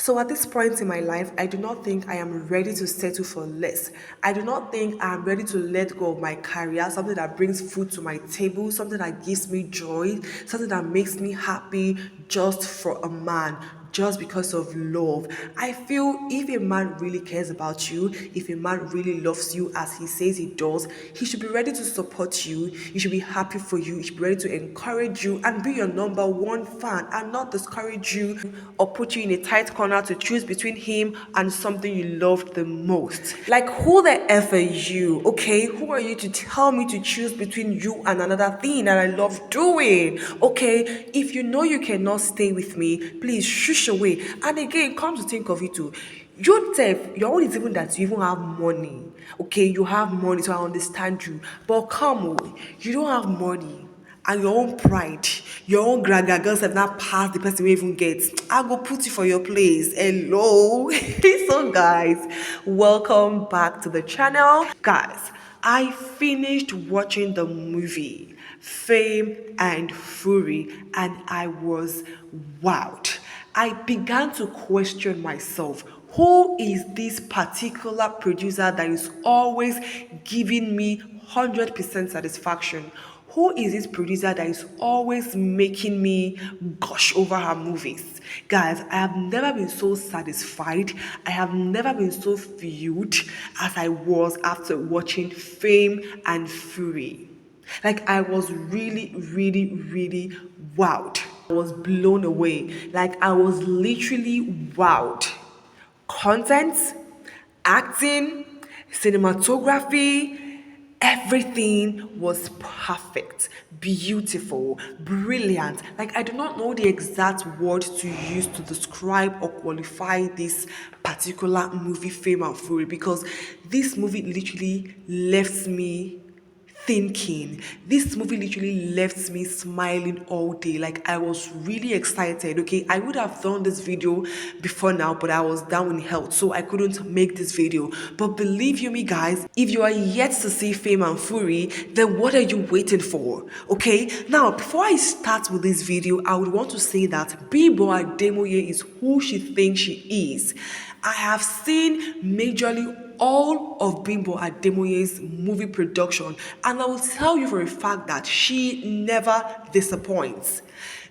So at this point in my life, I do not think I am ready to settle for less. I do not think I am ready to let go of my career, something that brings food to my table, something that gives me joy, something that makes me happy just for a man, just because of love. I feel if a man really cares about you, if a man really loves you as he says he does, he should be ready to support you, he should be happy for you, he should be ready to encourage you and be your number one fan and not discourage you or put you in a tight corner to choose between him and something you loved the most. Like, who the F are you? Okay, who are you to tell me to choose between you and another thing that I love doing? Okay, if you know you cannot stay with me, please shush away. And again, come to think of it too, yourself, your own is even that you even have money. Okay, you have money, so I understand you. But come on, you don't have money and your own pride, your own girls have not passed the person we even get. I go put you for your place. Hello. So guys, welcome back to the channel. Guys, I finished watching the movie Fame and Fury and I was wowed. I began to question myself. Who is this particular producer that is always giving me 100% satisfaction? Who is this producer that is always making me gush over her movies? Guys, I have never been so satisfied. I have never been so filled as I was after watching Fame and Fury. Like, I was really, really, really wowed. I was blown away. Like, I was literally wowed. Content, acting, cinematography, everything was perfect, beautiful, brilliant. Like, I do not know the exact word to use to describe or qualify this particular movie, Fame and Fury, because this movie literally left me thinking. This movie literally left me smiling all day. Like, I was really excited. Okay, I would have done this video before now, but I was down in health, so I couldn't make this video. But believe you me, guys, if you are yet to see Fame and Fury, then what are you waiting for? Okay, now before I start with this video, I would want to say that Bimbo Ademoye is who she thinks she is. I have seen majorly all of Bimbo Ademoye's movie production, and I will tell you for a fact that she never disappoints.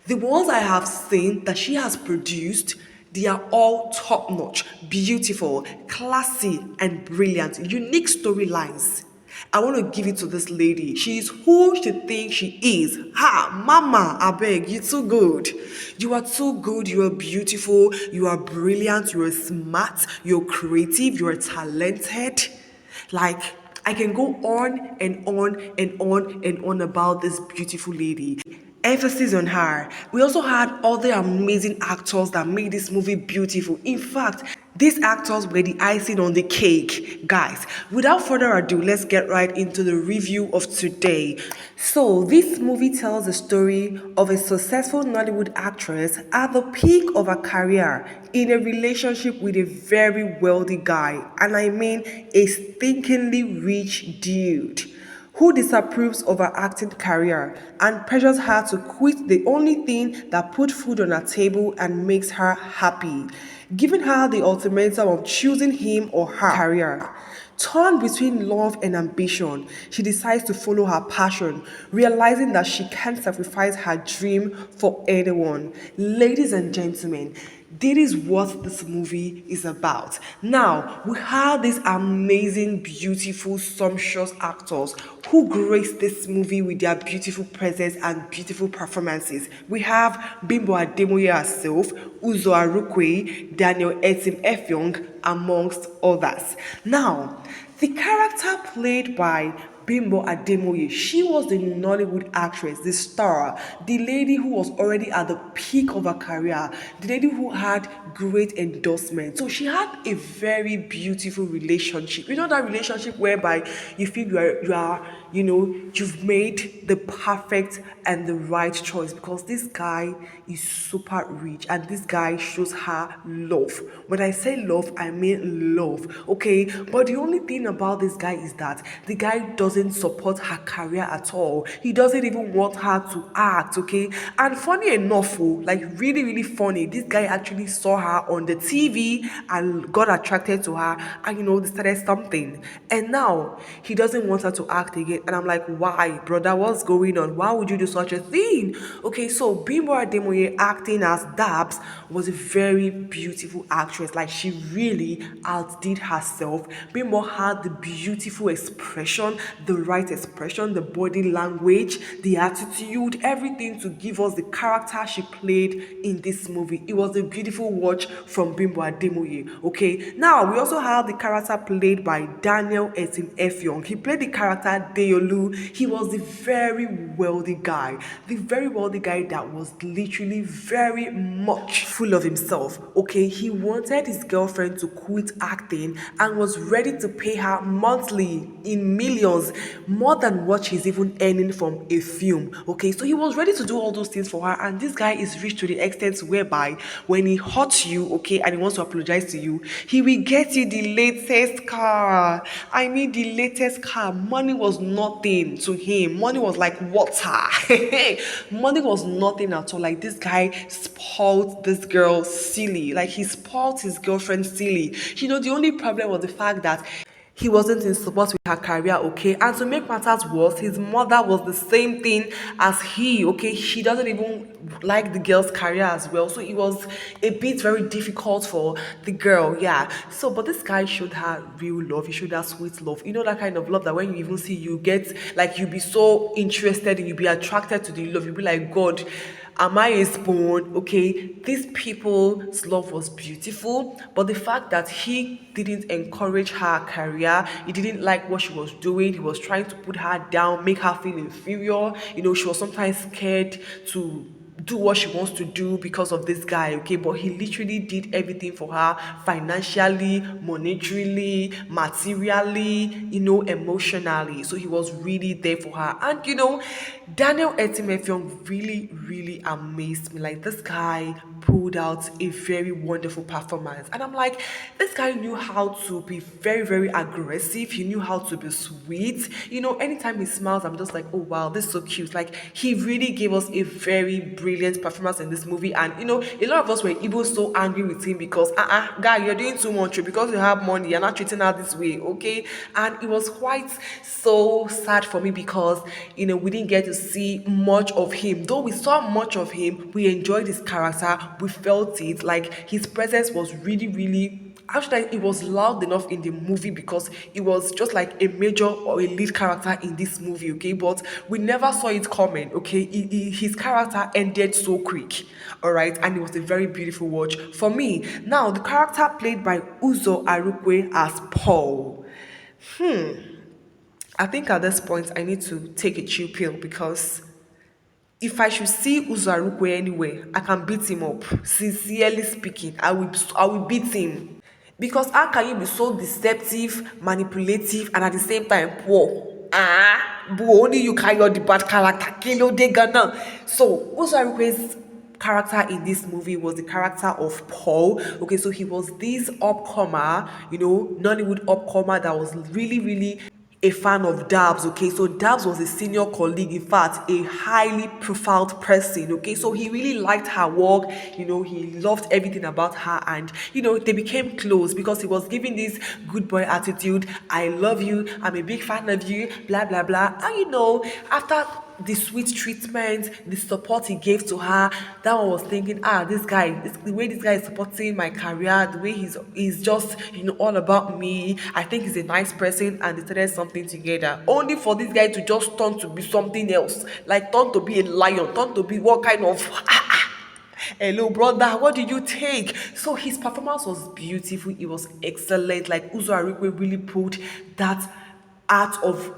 The ones I have seen that she has produced, they are all top notch, beautiful, classy, and brilliant, unique storylines. I want to give it to this lady. She is who she thinks she is. Ha, mama, I beg, you're too good. You are too good, you are beautiful, you are brilliant, you are smart, you're creative, you are talented. Like, I can go on and on and on and on about this beautiful lady. Emphasis on her. We also had other amazing actors that made this movie beautiful. In fact, these actors were the icing on the cake. Guys, without further ado, let's get right into the review of today. So, this movie tells the story of a successful Nollywood actress at the peak of her career in a relationship with a very wealthy guy. And I mean a stinkingly rich dude who disapproves of her acting career and pressures her to quit the only thing that puts food on her table and makes her happy, giving her the ultimatum of choosing him or her career. Torn between love and ambition, she decides to follow her passion, realizing that she can't sacrifice her dream for anyone. Ladies and gentlemen, that is what this movie is about. Now, we have these amazing, beautiful, sumptuous actors who grace this movie with their beautiful presence and beautiful performances. We have Bimbo Ademoye herself, Uzor Arukwe, Daniel Etim Effiong, amongst others. Now, the character played by Bimbo Ademoye, she was the Nollywood actress, the star, the lady who was already at the peak of her career, the lady who had great endorsement. So she had a very beautiful relationship. You know, that relationship whereby you feel you've made the perfect and the right choice because this guy is super rich and this guy shows her love. When I say love, I mean love, okay? But the only thing about this guy is that the guy doesn't doesn't support her career at all. He doesn't even want her to act, okay? And funny enough, oh, like really, really funny, this guy actually saw her on the TV and got attracted to her, and they started something. And now he doesn't want her to act again. And I'm like, why, brother? What's going on? Why would you do such a thing? Okay, so Bimbo Ademoye acting as Dabs was a very beautiful actress. Like she really outdid herself. Bimbo had the beautiful expression, the right expression, the body language, the attitude, everything to give us the character she played in this movie. It was a beautiful watch from Bimbo Ademoye. Okay, now we also have the character played by Daniel Etim Effiong. He played the character Deolu. He was the very wealthy guy, that was literally very much full of himself. Okay, he wanted his girlfriend to quit acting and was ready to pay her monthly in millions, more than what she's even earning from a film. Okay, so he was ready to do all those things for her, and this guy is rich to the extent whereby when he hurts you, okay, and he wants to apologize to you, he will get you the latest car. I mean, the latest car. Money was nothing to him. Money was like water. Money was nothing at all. Like this guy spoiled this girl silly. Like he spoiled his girlfriend silly. The only problem was the fact that he wasn't in support with her career, okay? And to make matters worse, his mother was the same thing as he, okay? She doesn't even like the girl's career as well. So it was a bit very difficult for the girl, yeah. So, but this guy showed her real love. He showed her sweet love. That kind of love that when you even see, you get, like, you be so interested and you be attracted to the love. You be like, God, am I a spawn? Okay, these people's love was beautiful, but the fact that he didn't encourage her career, he didn't like what she was doing, he was trying to put her down, make her feel inferior. She was sometimes scared to do what she wants to do because of this guy, okay? But he literally did everything for her financially, monetarily, materially, emotionally. So he was really there for her. And Daniel Etim really, really amazed me. Like this guy pulled out a very wonderful performance. And I'm like, this guy knew how to be very, very aggressive. He knew how to be sweet. Anytime he smiles, I'm just like, oh wow, this is so cute. Like he really gave us a very brilliant performance in this movie. And a lot of us were even so angry with him because guy, you're doing too much. Because you have money, you're not treating her this way, okay? And it was quite so sad for me because we didn't get to see much of him. Though we saw much of him, we enjoyed his character, we felt it. Like his presence was really, really, actually, it was loud enough in the movie because it was just like a major or a lead character in this movie, okay? But we never saw it coming, okay? His character ended so quick, all right? And it was a very beautiful watch for me. Now, the character played by Uzor Arukwe as Paul. I think at this point I need to take a chill pill because if I should see Uzor Arukwe anywhere, I can beat him up. Sincerely speaking, I will beat him. Because how can you be so deceptive, manipulative, and at the same time poor? But only you carry out the bad character. Kilo de Ghana. So Uzor Arukwe's character in this movie was the character of Paul. Okay, so he was this upcomer, Nollywood upcomer that was really, really a fan of Dabs, okay? So Dabs was a senior colleague, in fact, a highly profiled person, okay? So he really liked her work, he loved everything about her, and, they became close because he was giving this good boy attitude. I love you, I'm a big fan of you, blah, blah, blah. And, after the sweet treatment, the support he gave to her, that one was thinking, the way this guy is supporting my career, the way he's just, all about me. I think he's a nice person, and they started something together. Only for this guy to just turn to be something else, like turn to be a lion, turn to be what kind of hello brother, what did you take? So his performance was beautiful, it was excellent. Like Uzor Arukwe really put that art of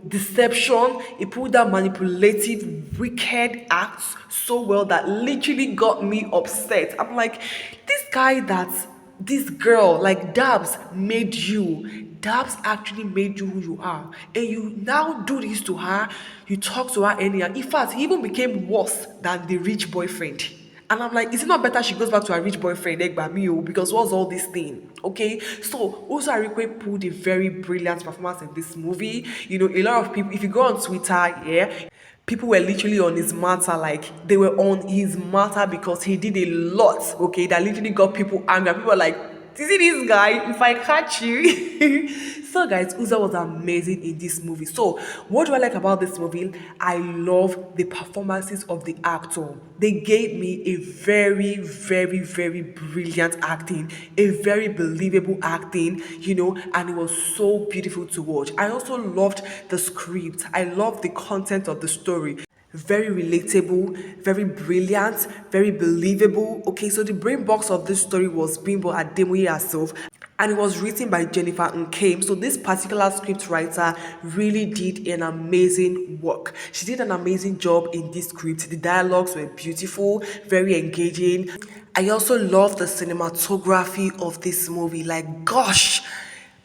deception. He put that manipulative, wicked acts so well that literally got me upset. I'm like, this girl, like Dabs made you. Dabs actually made you who you are. And you now do this to her, you talk to her anyhow. In fact, he even became worse than the rich boyfriend. And I'm like, is it not better she goes back to her rich boyfriend, Egbami, because what's all this thing? Okay, so also Arukwe pulled a very brilliant performance in this movie. You know, a lot of people, if you go on Twitter, yeah, people were literally on his matter, like they were on his matter because he did a lot, okay, that literally got people angry. People were like, you see this guy, if I catch you. So guys, Uzor was amazing in this movie. So what do I like about this movie? I love the performances of the actor. They gave me a very, very, very brilliant acting, a very believable acting, you know, and it was so beautiful to watch. I also loved the script. I loved the content of the story. Very relatable, very brilliant, very believable. Okay, so the brain box of this story was Bimbo Ademoye herself, and it was written by Jennifer Nkame. So this particular script writer really did an amazing work. She did an amazing job in this script. The dialogues were beautiful, very engaging. I also love the cinematography of this movie. Like, gosh,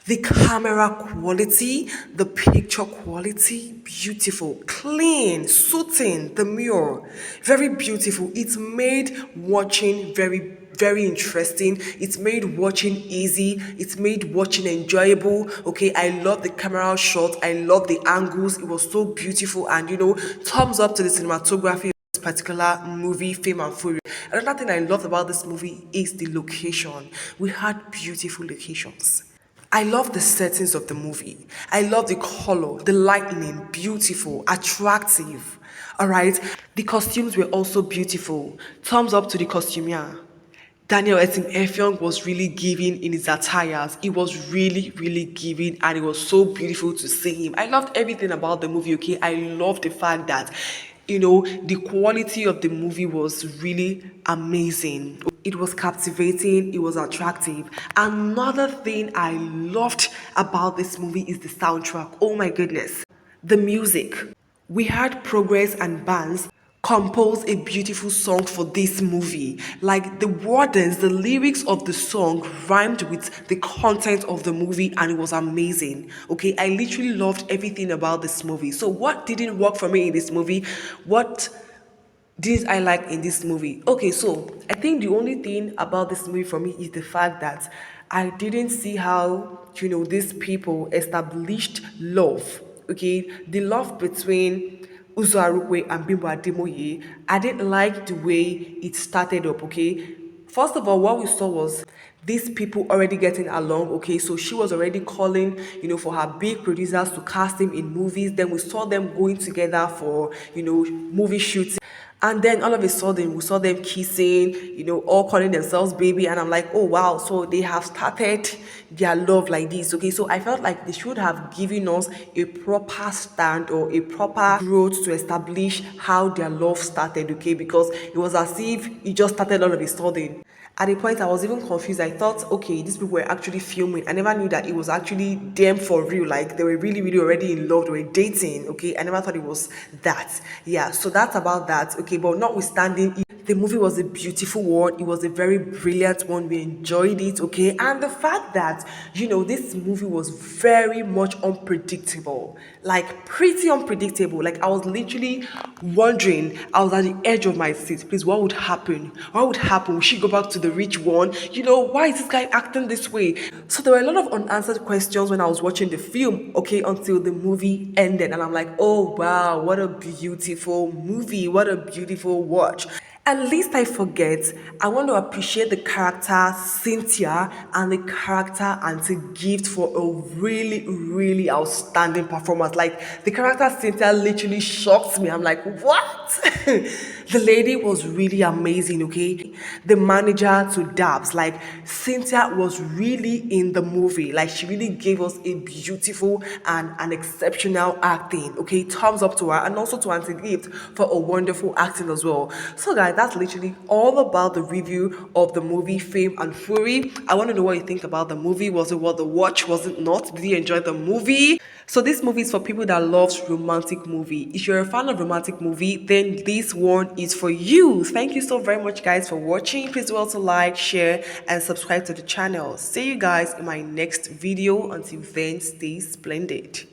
the camera quality, the picture quality, beautiful, clean, soothing, the mirror, very beautiful. It made watching very, very interesting. It made watching easy. It made watching enjoyable. Okay, I love the camera shot. I love the angles. It was so beautiful. And you know, thumbs up to the cinematography of this particular movie, Fame and Fury. Another thing I loved about this movie is the location. We had beautiful locations. I love the settings of the movie. I love the color, the lightning, beautiful, attractive. All right. The costumes were also beautiful. Thumbs up to the costumier. Daniel Etim Effiong was really giving in his attires. It was really, really giving, and it was so beautiful to see him. I loved everything about the movie, okay? I love the fact that, you know, the quality of the movie was really amazing. It was captivating, it was attractive. Another thing I loved about this movie is the soundtrack. Oh my goodness. The music. We had Progress and Bands compose a beautiful song for this movie. Like the words, the lyrics of the song rhymed with the content of the movie, and it was amazing. Okay, I literally loved everything about this movie. So what didn't work for me in this movie? What did I like in this movie? Okay, so I think the only thing about this movie for me is the fact that I didn't see how, you know, these people established love. Okay, the love between Uzor Arukwe and Bimbo Ademoye. I didn't like the way it started up. Okay, first of all, what we saw was these people already getting along. Okay, so she was already calling, you know, for her big producers to cast him in movies. Then we saw them going together for, you know, movie shooting. And then all of a sudden, we saw them kissing, you know, all calling themselves baby. And I'm like, oh, wow. So they have started their love like this. Okay. So I felt like they should have given us a proper stand or a proper growth to establish how their love started. Okay. Because it was as if it just started all of a sudden. At a point, I was even confused. I thought, okay, these people were actually filming. I never knew that it was actually them for real. Like they were really, really already in love. They were dating. Okay, I never thought it was that. Yeah, so that's about that. Okay, but notwithstanding, the movie was a beautiful one. It was a very brilliant one. We enjoyed it. Okay, and the fact that, you know, this movie was very much unpredictable, like pretty unpredictable. Like I was literally wondering. I was at the edge of my seat. Please, what would happen? What would happen? Will she go back to the rich one? You know, why is this guy acting this way? So there were a lot of unanswered questions when I was watching the film, okay, until the movie ended. And I'm like, oh wow, what a beautiful movie. What a beautiful watch. At least I forget, I want to appreciate the character Cynthia and the character Auntie Gift for a really, really outstanding performance. Like the character Cynthia literally shocked me. I'm like, what? The lady was really amazing, okay? The manager to Dabs, like Cynthia was really in the movie. Like she really gave us a beautiful and an exceptional acting, okay? Thumbs up to her and also to Auntie Gift for a wonderful acting as well. So guys, that's literally all about the review of the movie Fame and Fury. I want to know what you think about the movie. Was it worth the watch? Was it not? Did you enjoy the movie? So this movie is for people that loves romantic movie. If you're a fan of romantic movie, then this one is for you. Thank you so very much guys for watching. Please do also like, share and subscribe to the channel. See you guys in my next video. Until then, stay splendid.